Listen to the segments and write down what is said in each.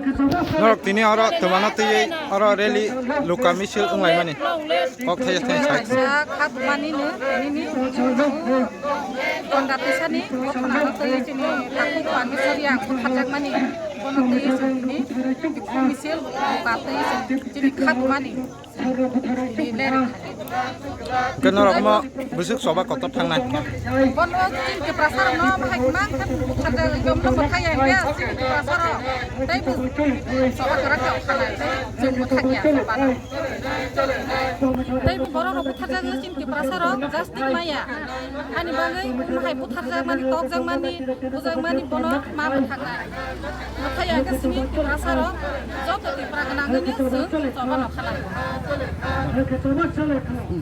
Norok tini oro tumana tiye oro rally luka misil unglai mani ok thaya thaya sai khat mani ne nini konda tisani kotna tiye chini taku pani soriya khatjak mani kono tiye chini misil luka tiye chini khat mani Kenorok mo busuk soba kotor thangna kono chin ke prasar no bhai mang kan khata yom no bathaya ya chin ke prasar dai bu soba kara ka khala jum bathaya soba dai bu boro ro buthaja chin ke prasar jastik maya ani bangai bhai buthaja mani tok jang mani bujang mani bono ma bathanga bathaya ka sini ke prasar joto ke pragna ngani soba no khala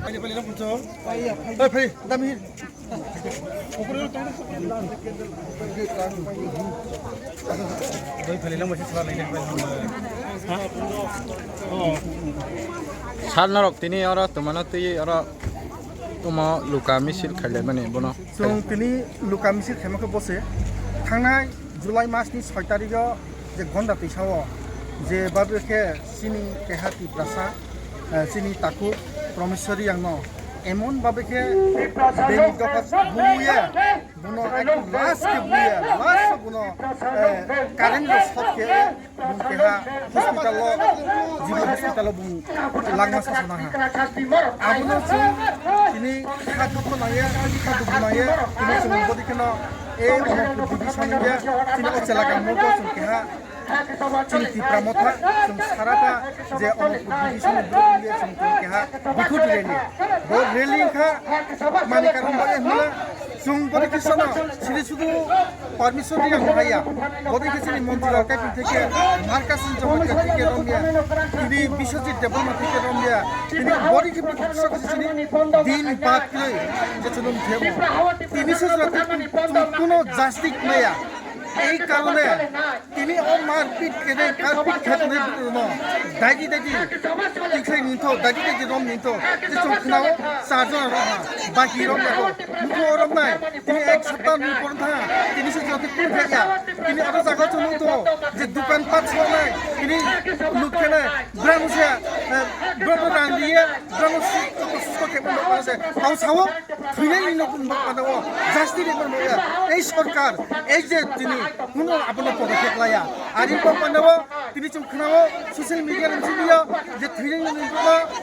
빨리 빨리 좀 줘. 빨리 그다음에 오그려 또 너희 빨리 넘어 치지 말라 이제 sal norok tini oro tumana tiye oro tumo luka misil khailai mani bono जों दिनै लुका missile खेमाखौ बसे थांनाय जुलाइ मासनि 6 तारिखआव जे गन्दा दैसाव जे बाबेखे सिनि केहाति प्रासा सिनि ताकु प्रमेश्वरी आंनो एमन बाबेखे देनि दफा बुया बुनो एकदम लास्ट के बुया लास्ट बुनो कारेन्ट रो सट के बुनकेहा हस्पिटाल जिबो हस्पिटाल बुन लांगा सासना हा आबुनो जों दिनै खादुखौ नायो खादुखौ नायो दिनै जों बदिखनो ए अनक डिभिजन या दिनै अचेलागा मुगो जों केहा जों तिप्रा मथा जों साराटा जे अनक डिभिजन ब्रलिया जों केहा बिखु रेली बो रेली खा माने कारन बे होला जों बदिखनो सिरि सुदु परमिशन दिया हाया बदिखनो मन्दिर का থেকে मार्कास जों के रमिया दिनै बिश्वजित डेभलपमेन्ट থেকে रमिया दिनै बदिखनो सकसिनि दिन बात के जे जों थेबो তিনি সজরাতে কোনো জাস্টিক মায়া এই কারণে তিনি ও মারপিট কেনে কারপিট খেতে ন দাগি দাগি টিকসাই নিতো দাগি দাগি রম নিতো যে চোখনাও চারজন রহা বাকি রম দেখো মুখো রম নাই তিনি এক সপ্তাহ নি পড়ন থা তিনি সজরাতে কোন ফেয়া তিনি আরো জায়গা চলু তো যে দোকান পাট নাই তিনি লুকেনে ব্রামুসা ব্রব রান্দিয়ে ব্রামুসি তো কে বলো আছে তাও সাও থুইনাই নতুন বানাও জাস্টি রেবন ময়া এই সরকার এই যে তিনি কোনো আপন পদক্ষেপ লায়া আরিপো বানাও তিনি চুখনাও সোশ্যাল মিডিয়ার মিডিয়া যে থুইনাই নতুন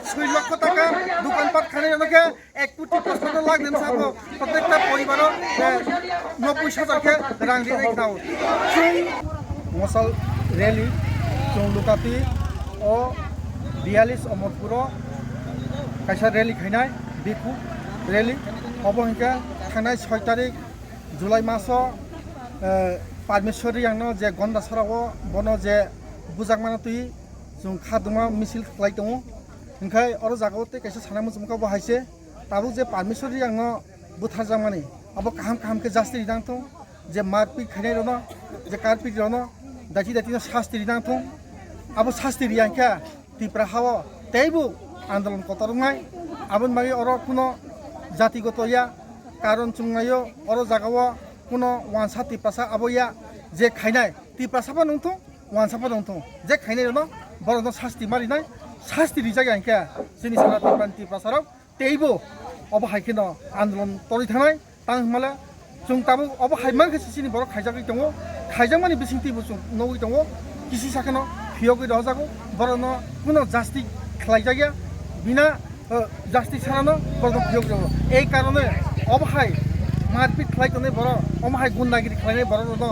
6 লক্ষ টাকা দোকান পাট খানে নকে 1 কোটি 55 লাখ দেন সাবো প্রত্যেকটা পরিবার 90,000 কে রাং দিয়ে খাও চুং মশাল রেলি চুং লুকাতি ও 42 অমরপুর কাইসা রেলি খাইনাই बिखु रेली अबहिका थांनाय 6 तारिख जुलाइ मासाव परमेश्वरी आंनो जे गन्दा सराव बनो जे बुजाकमाना तुइ जों खादुमा मिसिल खालाय दङ ओंखाय अर जागावते कैसे साना मुजमका बहायसे ताबु जे परमेश्वरी आंनो बुथार जामानि अब काहाम काहाम के जास्ति रिदांथो जे मारपिट खाइनाय रनो जे कारपिट रनो दाथि दाथि शास्ति रिदांथो अब शास्ति रियांका तिप्रा हाव तेबु आन्दोलन कतरनाय आबन बागे अर कुनो जातिगत या कारण चुंगायो अर जागाव कुनो वानसा तिप्रासा अबया जे खाइनाय तिप्रासाबा नंथो वानसाबा नंथो जे खाइनाय न बरनो शास्ति मारिनाय शास्ति रिजागा आंका जोंनि सारा तिप्रासाराव तेबो अब हाइकेनो आन्दोलन तरि थानाय तांमाला जों ताबो अब हाइमान खसिनि बर खाइजागै दङ खाइजामानि बिसिंतिबो जों नगै दङ किसि साखनो फियगै रजागो बरनो कुनो जास्ति खालायजाया बिना जास्ति सारानो बरनो फियग दङ এই কারণে অবহাই মারপিট খালাইতনে বড় অমহাই গুন্ডাগিরি খালাইনে বড় ন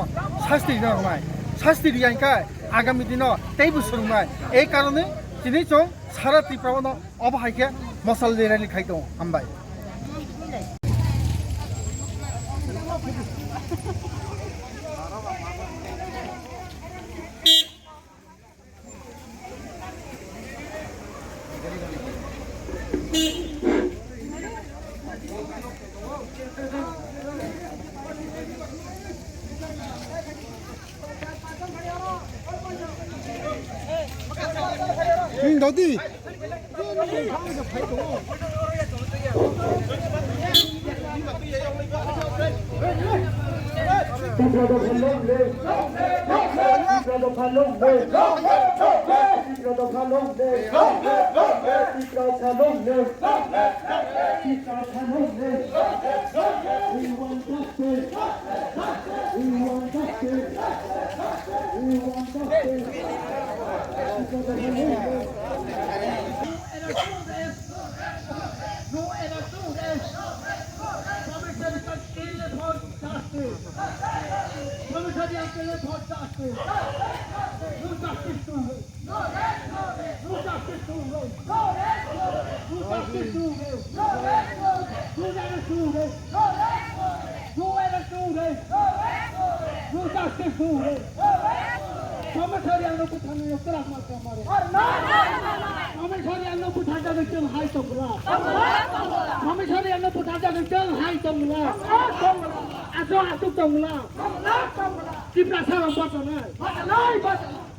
শাস্তি দিনা নাই শাস্তি দিয়াইকা আগামী দিন তেই বছর নাই এই কারণে তিনি চং সারা ত্রিপুরা ন অবহাইকে মশাল রেলি খাইতো হামবাই 어디?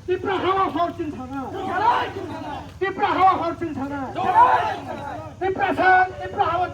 Tipra hawa fortune thana. Tipra hawa fortune thana. Tipra hawa